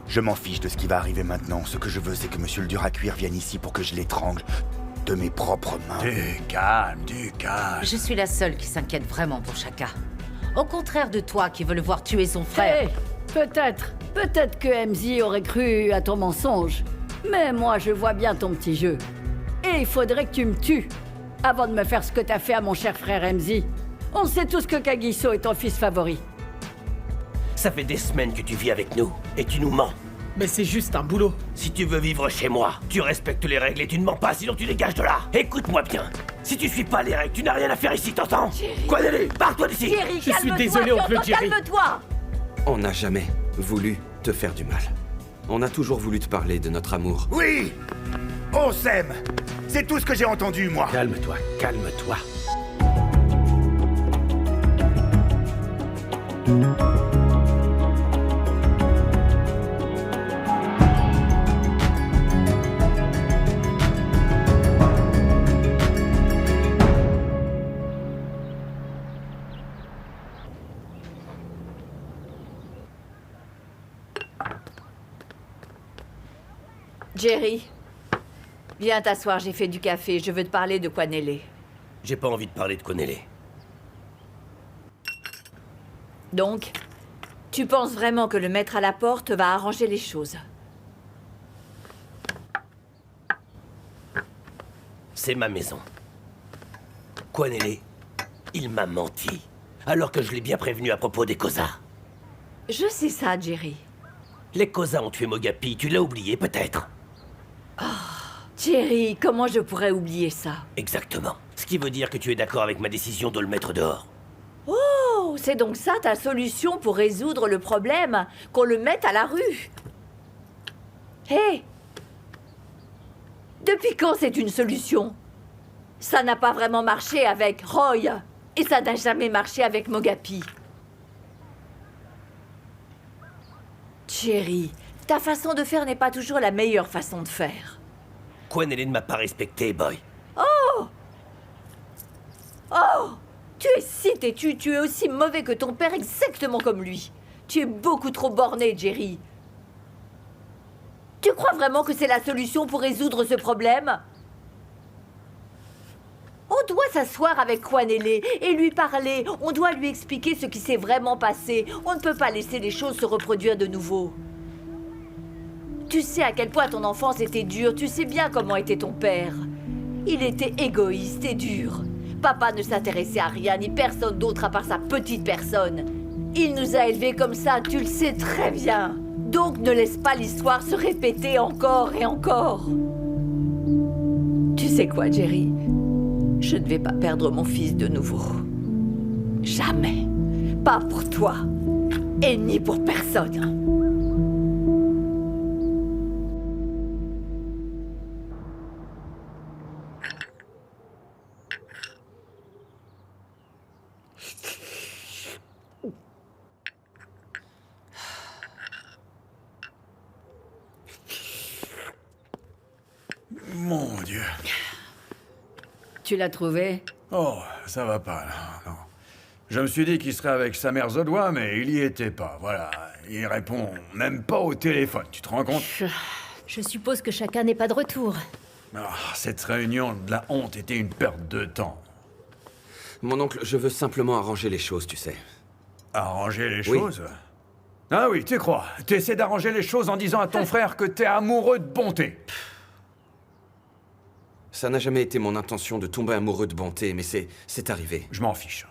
Je m'en fiche de ce qui va arriver maintenant. Ce que je veux, c'est que Monsieur le dur à cuire vienne ici pour que je l'étrangle de mes propres mains. Du calme. Je suis la seule qui s'inquiète vraiment pour Shaka. Au contraire de toi qui veux le voir tuer son frère. Hé, peut-être que MZ aurait cru à ton mensonge. Mais moi, je vois bien ton petit jeu. Et il faudrait que tu me tues avant de me faire ce que t'as fait à mon cher frère MZ. On sait tous que Kagiso est ton fils favori. Ça fait des semaines que tu vis avec nous, et tu nous mens. Mais c'est juste un boulot. Si tu veux vivre chez moi, tu respectes les règles et tu ne mens pas, sinon tu dégages de là. Écoute-moi bien. Si tu suis pas les règles, tu n'as rien à faire ici, t'entends? Quoi d'aller? Pars-toi d'ici. Jerry, Je suis désolé, oncle Jerry. Calme-toi. On n'a jamais voulu te faire du mal. On a toujours voulu te parler de notre amour. Oui! On s'aime! C'est tout ce que j'ai entendu, moi! Calme-toi, calme-toi. Jerry, viens t'asseoir, j'ai fait du café. Je veux te parler de Kwanele. J'ai pas envie de parler de Kwanele. Donc, tu penses vraiment que le mettre à la porte va arranger les choses? C'est ma maison. Kwanele, il m'a menti. Alors que je l'ai bien prévenu à propos des Koza. Je sais ça, Jerry. Les Koza ont tué Mogapi, tu l'as oublié peut-être? Jerry, comment je pourrais oublier ça? Exactement. Ce qui veut dire que tu es d'accord avec ma décision de le mettre dehors. Oh, c'est donc ça ta solution pour résoudre le problème? Qu'on le mette à la rue? Hé! Depuis quand c'est une solution? Ça n'a pas vraiment marché avec Roy. Et ça n'a jamais marché avec Mogapi. Jerry, ta façon de faire n'est pas toujours la meilleure façon de faire. Kwanele ne m'a pas respecté, boy. Oh! Tu es si têtu, tu es aussi mauvais que ton père, exactement comme lui. Tu es beaucoup trop borné, Jerry. Tu crois vraiment que c'est la solution pour résoudre ce problème? On doit s'asseoir avec Kwanele et lui parler. On doit lui expliquer ce qui s'est vraiment passé. On ne peut pas laisser les choses se reproduire de nouveau. Tu sais à quel point ton enfance était dure. Tu sais bien comment était ton père. Il était égoïste et dur. Papa ne s'intéressait à rien, ni personne d'autre à part sa petite personne. Il nous a élevés comme ça, tu le sais très bien. Donc ne laisse pas l'histoire se répéter encore et encore. Tu sais quoi, Jerry? Je ne vais pas perdre mon fils de nouveau. Jamais. Pas pour toi. Et ni pour personne. Mon Dieu. Tu l'as trouvé? Oh, ça va pas, là. Non. Je me suis dit qu'il serait avec sa mère Zodois, mais il y était pas, voilà. Il répond même pas au téléphone, tu te rends compte? Je suppose que chacun n'est pas de retour. Ah, cette réunion de la honte était une perte de temps. Mon oncle, je veux simplement arranger les choses, tu sais. Arranger les Oui. choses? Ah oui, tu crois. Tu essaies d'arranger les choses en disant à ton frère que t'es amoureux de bonté. Ça n'a jamais été mon intention de tomber amoureux de bonté, mais c'est arrivé. Je m'en fiche.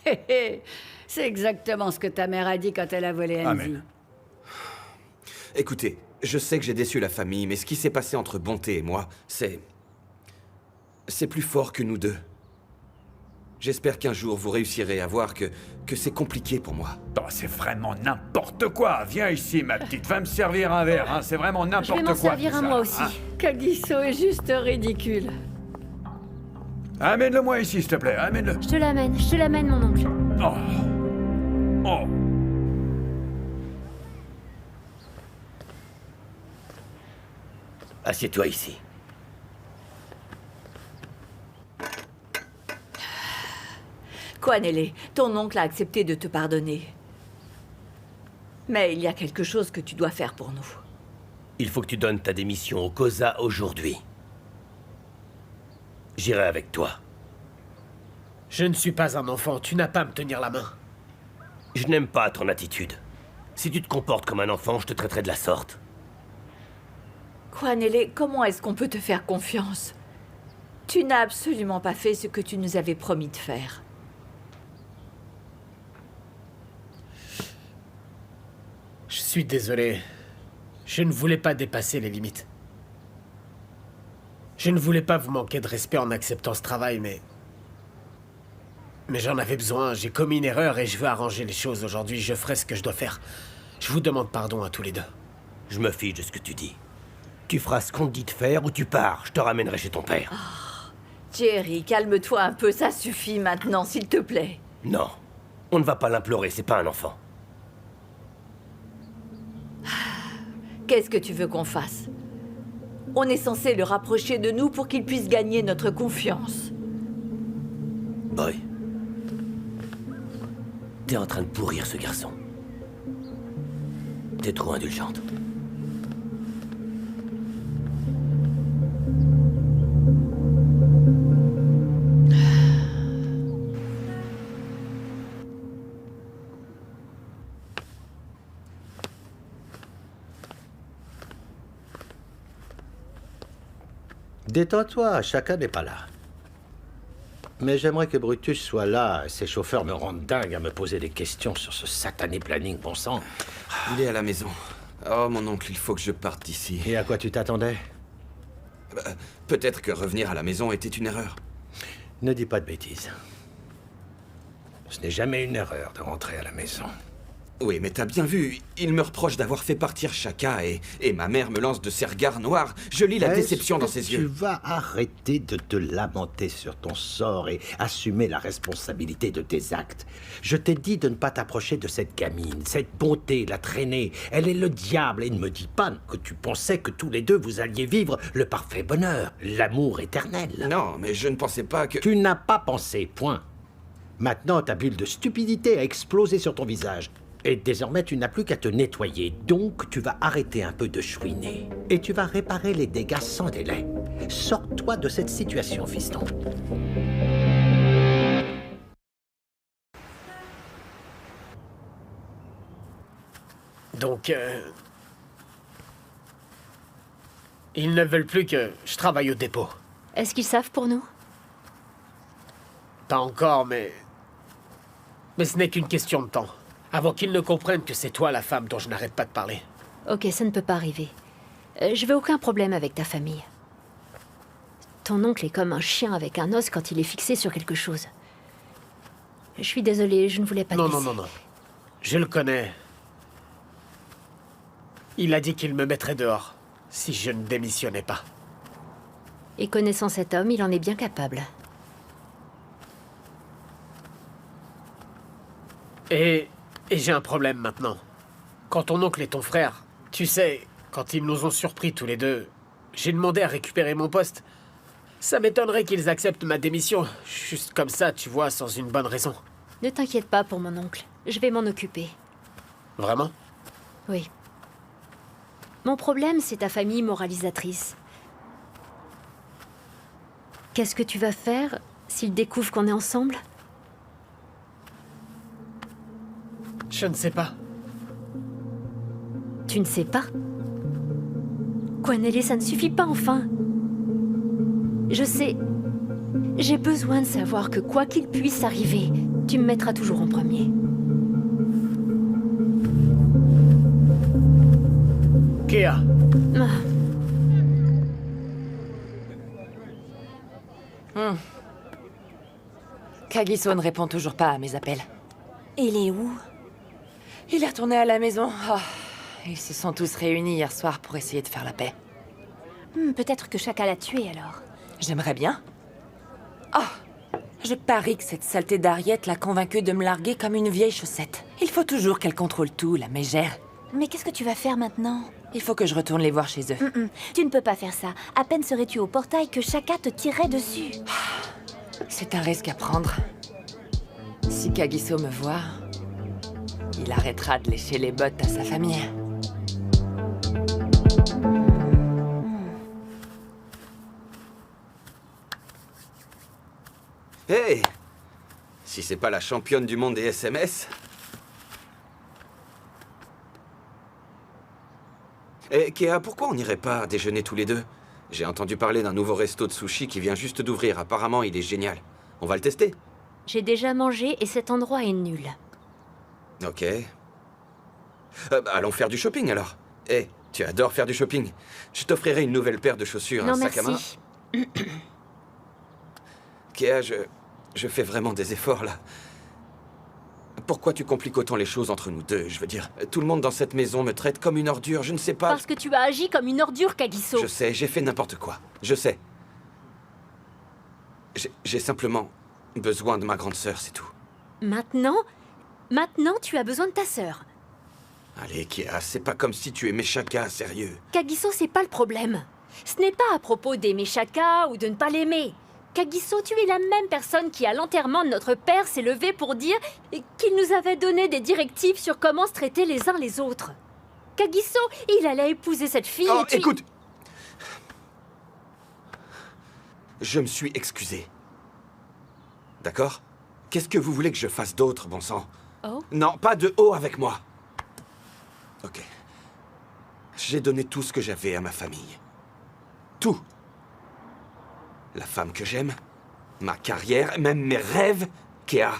Hé hé, c'est exactement ce que ta mère a dit quand elle a volé Andy. Amen. Écoutez, je sais que j'ai déçu la famille, mais ce qui s'est passé entre Bonté et moi, c'est plus fort que nous deux. J'espère qu'un jour vous réussirez à voir que c'est compliqué pour moi. Oh, c'est vraiment n'importe quoi. Viens ici, ma petite. Va me servir un verre, hein. C'est vraiment Je n'importe vais quoi. m'en servir tout un ça, moi aussi. hein. Kagiso est juste ridicule. Amène-le-moi ici, s'il te plaît. Amène-le. Je te l'amène, mon oncle. Oh. Oh. Assieds-toi ici. Kwanele, ton oncle a accepté de te pardonner. Mais il y a quelque chose que tu dois faire pour nous. Il faut que tu donnes ta démission au COSA aujourd'hui. J'irai avec toi. Je ne suis pas un enfant, tu n'as pas à me tenir la main. Je n'aime pas ton attitude. Si tu te comportes comme un enfant, je te traiterai de la sorte. Kwanele, comment est-ce qu'on peut te faire confiance? Tu n'as absolument pas fait ce que tu nous avais promis de faire. Je suis désolé. Je ne voulais pas dépasser les limites. Je ne voulais pas vous manquer de respect en acceptant ce travail, mais j'en avais besoin. J'ai commis une erreur et je veux arranger les choses aujourd'hui. Je ferai ce que je dois faire. Je vous demande pardon à tous les deux. Je me fiche de ce que tu dis. Tu feras ce qu'on te dit de faire ou tu pars. Je te ramènerai chez ton père. Jerry, calme-toi un peu, ça suffit maintenant, s'il te plaît. Non. On ne va pas l'implorer, c'est pas un enfant. Qu'est-ce que tu veux qu'on fasse? On est censé le rapprocher de nous pour qu'il puisse gagner notre confiance. Boy. T'es en train de pourrir ce garçon. T'es trop indulgente. Détends-toi, chacun n'est pas là. Mais j'aimerais que Brutus soit là. Ses chauffeurs me rendent dingue à me poser des questions sur ce satané planning, bon sang. Il est à la maison. Oh, mon oncle, il faut que je parte d'ici. Et à quoi tu t'attendais? Peut-être que revenir à la maison était une erreur. Ne dis pas de bêtises. Ce n'est jamais une erreur de rentrer à la maison. Oui, mais t'as bien vu, il me reproche d'avoir fait partir Chaka et ma mère me lance de ses regards noirs. Je lis la déception dans ses yeux. Tu vas arrêter de te lamenter sur ton sort et assumer la responsabilité de tes actes. Je t'ai dit de ne pas t'approcher de cette gamine, cette bonté, la traîner. Elle est le diable et ne me dis pas que tu pensais que tous les deux vous alliez vivre le parfait bonheur, l'amour éternel. Non, mais je ne pensais pas que... Tu n'as pas pensé, point. Maintenant, ta bulle de stupidité a explosé sur ton visage. Et désormais, tu n'as plus qu'à te nettoyer. Donc, tu vas arrêter un peu de chouiner. Et tu vas réparer les dégâts sans délai. Sors-toi de cette situation, fiston. Donc, ils ne veulent plus que je travaille au dépôt. Est-ce qu'ils savent pour nous? Pas encore, mais ce n'est qu'une question de temps. Avant qu'ils ne comprennent que c'est toi la femme dont je n'arrête pas de parler. Ok, ça ne peut pas arriver. Je veux aucun problème avec ta famille. Ton oncle est comme un chien avec un os quand il est fixé sur quelque chose. Je suis désolée, je ne voulais pas te Non, blesser. non. Je le connais. Il a dit qu'il me mettrait dehors si je ne démissionnais pas. Et connaissant cet homme, il en est bien capable. Et j'ai un problème maintenant. Quand ton oncle et ton frère, tu sais, quand ils nous ont surpris tous les deux, j'ai demandé à récupérer mon poste. Ça m'étonnerait qu'ils acceptent ma démission, juste comme ça, tu vois, sans une bonne raison. Ne t'inquiète pas pour mon oncle. Je vais m'en occuper. Vraiment? Oui. Mon problème, c'est ta famille moralisatrice. Qu'est-ce que tu vas faire s'ils découvrent qu'on est ensemble? Je ne sais pas. Tu ne sais pas? Kwanele, ça ne suffit pas, enfin. Je sais. J'ai besoin de savoir que quoi qu'il puisse arriver, tu me mettras toujours en premier. Kea, Kagiso ne répond toujours pas à mes appels. Il est où? Il est retourné à la maison. Oh, ils se sont tous réunis hier soir pour essayer de faire la paix. Peut-être que Chaka l'a tué, alors. J'aimerais bien. Oh, je parie que cette saleté d'Ariette l'a convaincue de me larguer comme une vieille chaussette. Il faut toujours qu'elle contrôle tout, la mégère. Mais qu'est-ce que tu vas faire maintenant? Il faut que je retourne les voir chez eux. Tu ne peux pas faire ça. À peine serais-tu au portail que Chaka te tirerait dessus. C'est un risque à prendre. Si Kagiso me voit, il arrêtera de lécher les bottes à sa famille. Hey! Si c'est pas la championne du monde des SMS... Eh, Kéa, pourquoi on n'irait pas déjeuner tous les deux? J'ai entendu parler d'un nouveau resto de sushi qui vient juste d'ouvrir. Apparemment, il est génial. On va le tester? J'ai déjà mangé et cet endroit est nul. Ok. Allons faire du shopping, alors. Eh, tu adores faire du shopping. Je t'offrirai une nouvelle paire de chaussures, Non, un sac à main. merci. Kéa, je fais vraiment des efforts, là. Pourquoi tu compliques autant les choses entre nous deux? Je veux dire, tout le monde dans cette maison me traite comme une ordure, je ne sais pas... Parce que tu as agi comme une ordure, Kagiso. Je sais, j'ai fait n'importe quoi. Je sais. J'ai simplement besoin de ma grande sœur, c'est tout. Maintenant, tu as besoin de ta sœur. Allez, Kéa, c'est pas comme si tu aimais Shaka, sérieux. Kagiso, c'est pas le problème. Ce n'est pas à propos d'aimer Shaka ou de ne pas l'aimer. Kagiso, tu es la même personne qui, à l'enterrement de notre père, s'est levée pour dire qu'il nous avait donné des directives sur comment se traiter les uns les autres. Kagiso, il allait épouser cette fille Oh, et tu... écoute! Je me suis excusé. D'accord? Qu'est-ce que vous voulez que je fasse d'autre, bon sang? Oh? Non, pas de haut avec moi. Ok. J'ai donné tout ce que j'avais à ma famille. Tout. La femme que j'aime, ma carrière, même mes rêves, Kéa.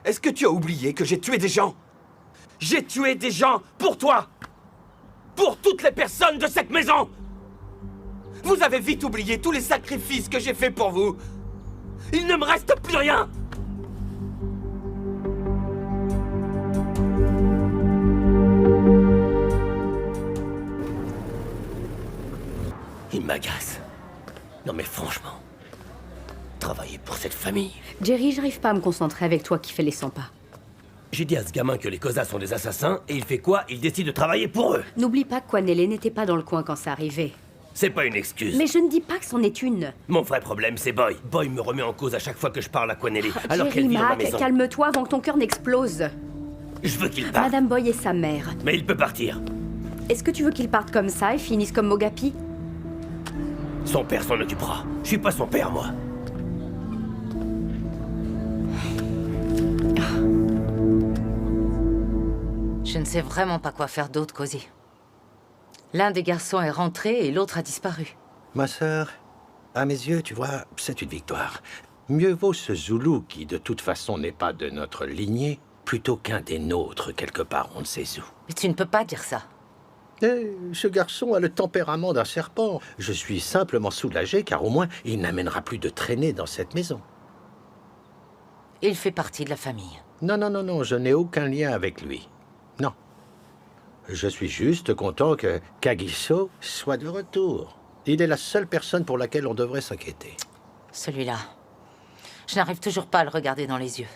Est-ce que tu as oublié que j'ai tué des gens? J'ai tué des gens pour toi! Pour toutes les personnes de cette maison! Vous avez vite oublié tous les sacrifices que j'ai faits pour vous! Il ne me reste plus rien! Il m'agace. Non mais franchement, travailler pour cette famille... Jerry, j'arrive pas à me concentrer avec toi qui fais les 100 pas. J'ai dit à ce gamin que les Koza sont des assassins, et il fait quoi? Il décide de travailler pour eux. N'oublie pas que Kwanele n'était pas dans le coin quand ça arrivait. C'est pas une excuse. Mais je ne dis pas que c'en est une. Mon vrai problème, c'est Boy. Boy me remet en cause à chaque fois que je parle à Kwanele, alors Jerry qu'elle vit dans ma Mac, maison. calme-toi avant que ton cœur n'explose. Je veux qu'il parte. Madame Boy est sa mère. Mais il peut partir. Est-ce que tu veux qu'il parte comme ça et finisse comme Mogapi? Son père s'en occupera. Je suis pas son père, moi. Je ne sais vraiment pas quoi faire d'autre, Cozy. L'un des garçons est rentré et l'autre a disparu. Ma sœur, à mes yeux, tu vois, c'est une victoire. Mieux vaut ce Zoulou qui, de toute façon, n'est pas de notre lignée, plutôt qu'un des nôtres, quelque part, on ne sait où. Mais tu ne peux pas dire ça. Eh, ce garçon a le tempérament d'un serpent. Je suis simplement soulagé, car au moins, il n'amènera plus de traînées dans cette maison. Il fait partie de la famille. Non, non, non, non, je n'ai aucun lien avec lui. Non. Je suis juste content que Kagiso soit de retour. Il est la seule personne pour laquelle on devrait s'inquiéter. Celui-là. Je n'arrive toujours pas à le regarder dans les yeux.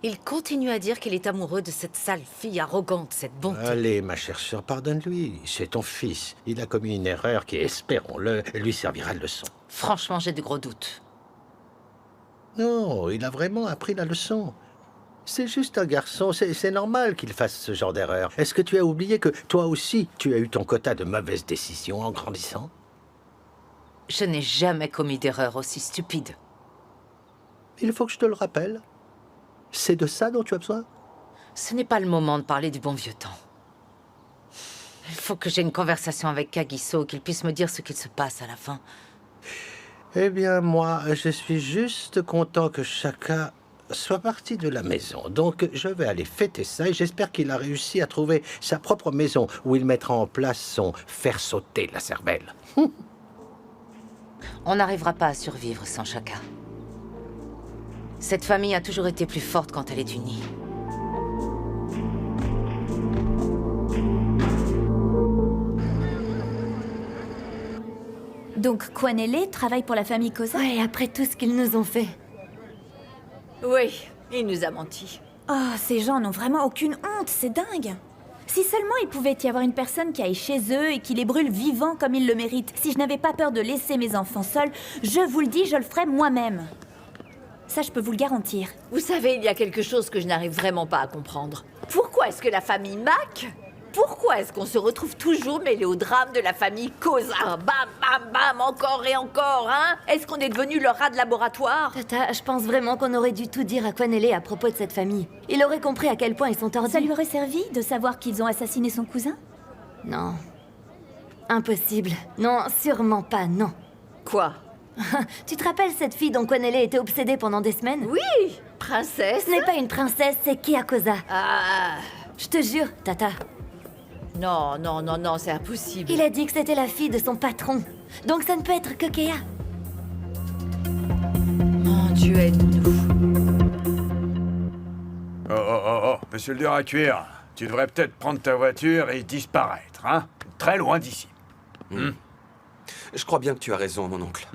Il continue à dire qu'il est amoureux de cette sale fille arrogante, cette bonté. Allez, ma chère sœur, pardonne-lui. C'est ton fils. Il a commis une erreur qui, espérons-le, lui servira de leçon. Franchement, j'ai de gros doutes. Non, il a vraiment appris la leçon. C'est juste un garçon, c'est normal qu'il fasse ce genre d'erreur. Est-ce que tu as oublié que toi aussi, tu as eu ton quota de mauvaises décisions en grandissant? Je n'ai jamais commis d'erreur aussi stupide. Il faut que je te le rappelle. C'est de ça dont tu as besoin? Ce n'est pas le moment de parler du bon vieux temps. Il faut que j'ai une conversation avec Kagiso, qu'il puisse me dire ce qu'il se passe à la fin. Eh bien, moi, je suis juste content que chacun soit parti de la maison. Donc, je vais aller fêter ça et j'espère qu'il a réussi à trouver sa propre maison où il mettra en place son faire sauter la cervelle. On n'arrivera pas à survivre sans Shaka. Cette famille a toujours été plus forte quand elle est unie. Donc Kwanele travaille pour la famille Koza? Ouais, après tout ce qu'ils nous ont fait. Oui, il nous a menti. Oh, ces gens n'ont vraiment aucune honte, c'est dingue. Si seulement il pouvait y avoir une personne qui aille chez eux et qui les brûle vivants comme ils le méritent. Si je n'avais pas peur de laisser mes enfants seuls, je vous le dis, je le ferais moi-même. Ça, je peux vous le garantir. Vous savez, il y a quelque chose que je n'arrive vraiment pas à comprendre. Pourquoi est-ce que la famille Mac... Pourquoi est-ce qu'on se retrouve toujours mêlé au drame de la famille Cosa? Bam, bam, bam, encore et encore, hein? Est-ce qu'on est devenu leur rat de laboratoire? Tata, je pense vraiment qu'on aurait dû tout dire à Quanelle à propos de cette famille. Il aurait compris à quel point ils sont tordus. Ça lui aurait servi de savoir qu'ils ont assassiné son cousin? Non. Impossible. Non, sûrement pas, non. Quoi? Tu te rappelles cette fille dont Quanelle était obsédée pendant des semaines? Oui, princesse. Ce n'est pas une princesse, c'est Kea Cosa. Ah... Je te jure, Tata. Non, non, non, non, c'est impossible. Il a dit que c'était la fille de son patron. Donc ça ne peut être que Kea. Mon Dieu, aide-nous. Oh, oh, oh, oh, monsieur le dur à cuire, tu devrais peut-être prendre ta voiture et disparaître, hein? Très loin d'ici. Je crois bien que tu as raison, mon oncle.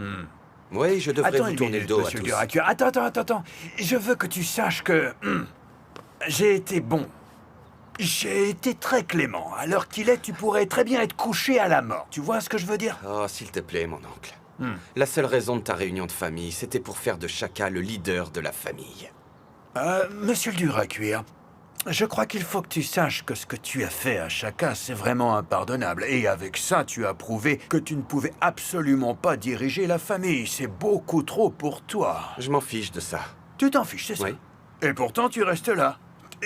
Oui, je devrais Attends vous une tourner minute, le dos à monsieur le tous. dur à cuire. Attends. Je veux que tu saches que... j'ai été bon. J'ai été très clément. À l'heure qu'il est, tu pourrais très bien être couché à la mort. Tu vois ce que je veux dire? Oh, s'il te plaît, mon oncle. La seule raison de ta réunion de famille, c'était pour faire de Shaka le leader de la famille. Monsieur le dur à cuire, je crois qu'il faut que tu saches que ce que tu as fait à Shaka, c'est vraiment impardonnable. Et avec ça, tu as prouvé que tu ne pouvais absolument pas diriger la famille. C'est beaucoup trop pour toi. Je m'en fiche de ça. Tu t'en fiches, c'est ça? Oui. Et pourtant, tu restes là.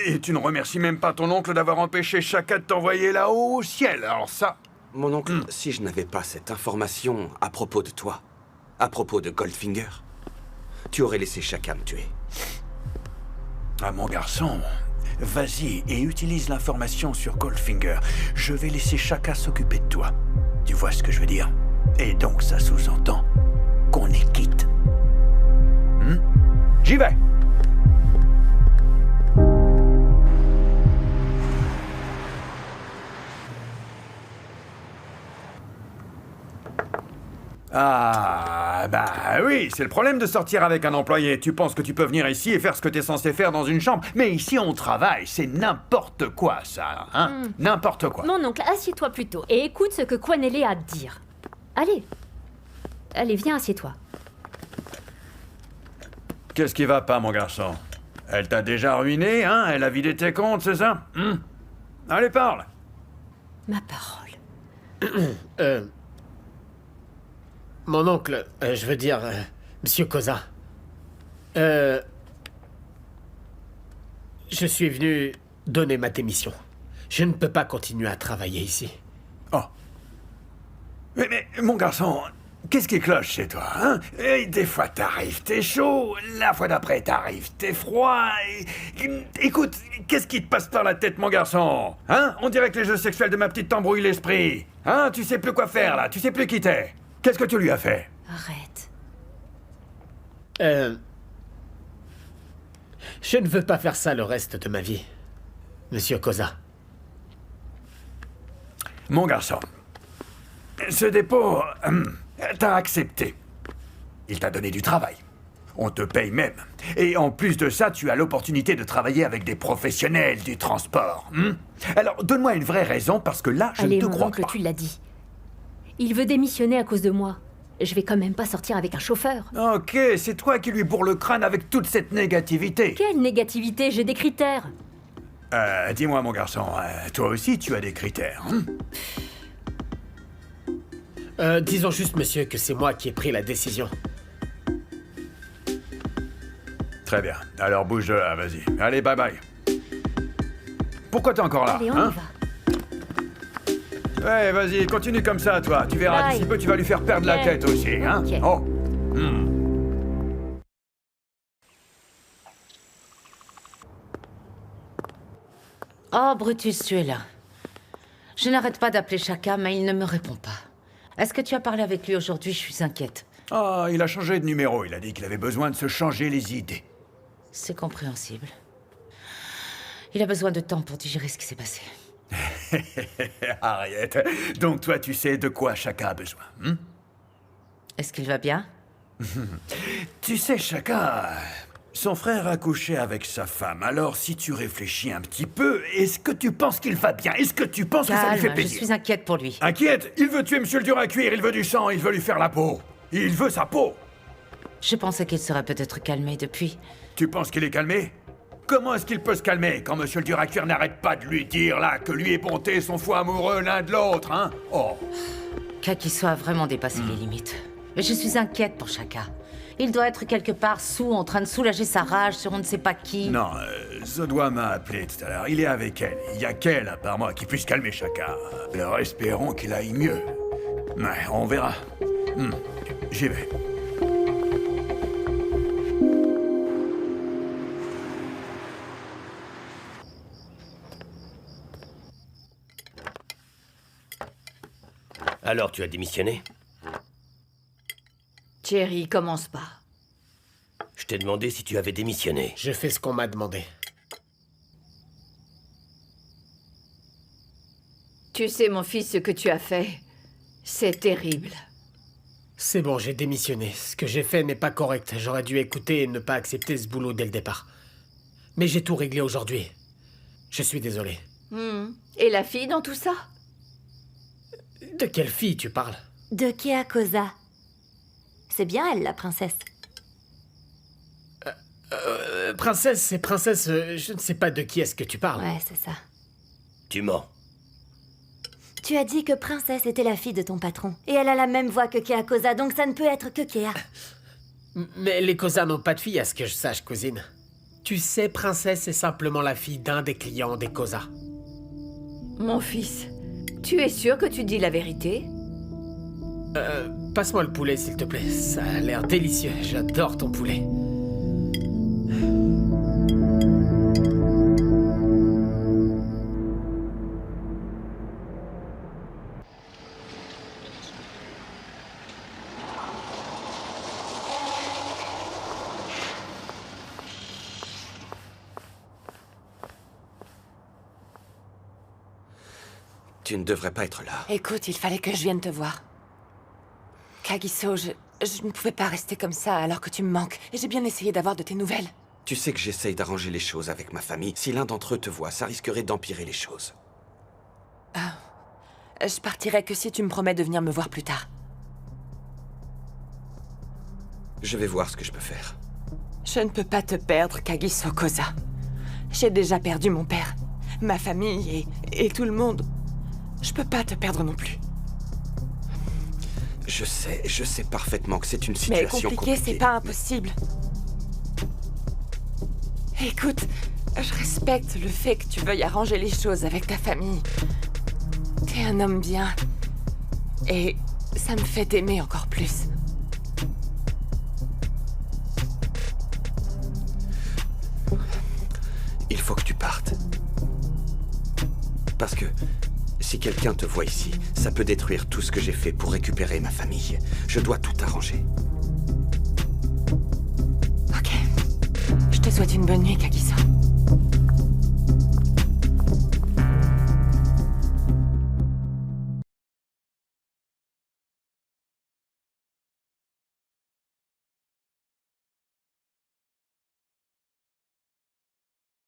Et tu ne remercies même pas ton oncle d'avoir empêché Shaka de t'envoyer là-haut au ciel. Alors ça... Mon oncle, si je n'avais pas cette information à propos de toi, à propos de Goldfinger, tu aurais laissé Shaka me tuer. Ah, mon garçon, vas-y et utilise l'information sur Goldfinger. Je vais laisser Shaka s'occuper de toi. Tu vois ce que je veux dire? Et donc ça sous-entend qu'on est quitte. J'y vais! Ah, bah oui, c'est le problème de sortir avec un employé. Tu penses que tu peux venir ici et faire ce que t'es censé faire dans une chambre. Mais ici, on travaille. C'est n'importe quoi, ça. Hein? N'importe quoi. Mon oncle, assieds-toi plutôt et écoute ce que Quanelle a à te dire. Allez. Allez, viens, assieds-toi. Qu'est-ce qui va pas, mon garçon? Elle t'a déjà ruiné, hein? Elle a vidé tes comptes, c'est ça? Allez, parle. Ma parole. Mon oncle, je veux dire, Monsieur Cosa. Je suis venu donner ma démission. Je ne peux pas continuer à travailler ici. Oh. Mais mon garçon, qu'est-ce qui cloche chez toi, hein? Et des fois t'arrives, t'es chaud, la fois d'après t'arrives, t'es froid. Écoute, qu'est-ce qui te passe par la tête, mon garçon? Hein? On dirait que les jeux sexuels de ma petite t'embrouillent l'esprit. Hein? Tu sais plus quoi faire, là, tu sais plus qui t'es. Qu'est-ce que tu lui as fait? Arrête. Je ne veux pas faire ça le reste de ma vie, Monsieur Cosa. Mon garçon, ce dépôt, t'as accepté. Il t'a donné du travail. On te paye même. Et en plus de ça, tu as l'opportunité de travailler avec des professionnels du transport. Alors, donne-moi une vraie raison, parce que là, je Allez, ne te mon crois oncle, pas. tu l'as dit. Il veut démissionner à cause de moi. Je vais quand même pas sortir avec un chauffeur. Ok, c'est toi qui lui bourre le crâne avec toute cette négativité. Quelle négativité, j'ai des critères. Dis-moi, mon garçon, toi aussi, tu as des critères. Disons juste, monsieur, que c'est moi qui ai pris la décision. Très bien. Alors bouge de là, vas-y. Allez, bye bye. Pourquoi t'es encore là? Allez, on y va. Ouais, vas-y, continue comme ça, toi. Tu verras, Bye. d'ici peu, tu vas lui faire perdre la Ok. tête aussi, hein? Ok. Oh. Oh, Brutus, tu es là. Je n'arrête pas d'appeler Shaka, mais il ne me répond pas. Est-ce que tu as parlé avec lui aujourd'hui? Je suis inquiète. Ah, il a changé de numéro. Il a dit qu'il avait besoin de se changer les idées. C'est compréhensible. Il a besoin de temps pour digérer ce qui s'est passé. Harriet, donc toi, tu sais de quoi Shaka a besoin, Est-ce qu'il va bien? Tu sais, Shaka, son frère a couché avec sa femme. Alors, si tu réfléchis un petit peu, est-ce que tu penses qu'il va bien? Est-ce que tu penses que ça lui fait Calme, je plaisir? suis inquiète pour lui. Inquiète? Il veut tuer Monsieur le dur à cuire, il veut du sang, il veut lui faire la peau. Il veut sa peau. Je pensais qu'il serait peut-être calmé depuis. Tu penses qu'il est calmé? Comment est-ce qu'il peut se calmer quand Monsieur le Duracuir n'arrête pas de lui dire, là, que lui et Bonté sont fous amoureux l'un de l'autre, hein? Oh. Kagiso a vraiment dépassé les limites. Mais je suis inquiète pour Shaka. Il doit être quelque part en train de soulager sa rage sur on ne sait pas qui. Non, Zodwa m'a appelé tout à l'heure. Il est avec elle. Il y a qu'elle, à part moi, qui puisse calmer Shaka. Alors espérons qu'il aille mieux. Ouais, on verra. J'y vais. Alors, tu as démissionné? Thierry, commence pas. Je t'ai demandé si tu avais démissionné. Je fais ce qu'on m'a demandé. Tu sais, mon fils, ce que tu as fait, c'est terrible. C'est bon, j'ai démissionné. Ce que j'ai fait n'est pas correct. J'aurais dû écouter et ne pas accepter ce boulot dès le départ. Mais j'ai tout réglé aujourd'hui. Je suis désolé. Et la fille dans tout ça? De quelle fille tu parles? De Keakosa. C'est bien elle, la princesse. Princesse, c'est princesse. Je ne sais pas de qui est-ce que tu parles. Ouais, c'est ça. Tu mens. Tu as dit que princesse était la fille de ton patron. Et elle a la même voix que Keakosa, donc ça ne peut être que Kea. Mais les Kosa n'ont pas de fille, à ce que je sache, cousine. Tu sais, princesse est simplement la fille d'un des clients des Kosa. Mon fils, tu es sûr que tu dis la vérité? Passe-moi le poulet, s'il te plaît. Ça a l'air délicieux. J'adore ton poulet. Tu ne devrais pas être là. Écoute, il fallait que je vienne te voir. Kagiso, je ne pouvais pas rester comme ça alors que tu me manques. Et j'ai bien essayé d'avoir de tes nouvelles. Tu sais que j'essaye d'arranger les choses avec ma famille. Si l'un d'entre eux te voit, ça risquerait d'empirer les choses. Je partirai que si tu me promets de venir me voir plus tard. Je vais voir ce que je peux faire. Je ne peux pas te perdre, Kagiso Kosa. J'ai déjà perdu mon père, ma famille et tout le monde. Je peux pas te perdre non plus. Je sais parfaitement que c'est une situation Mais compliquée, c'est pas impossible. Écoute, je respecte le fait que tu veuilles arranger les choses avec ta famille. T'es un homme bien. Et ça me fait t'aimer encore plus. Il faut que tu partes. Parce que si quelqu'un te voit ici, ça peut détruire tout ce que j'ai fait pour récupérer ma famille. Je dois tout arranger. Ok. Je te souhaite une bonne nuit, Kagiso.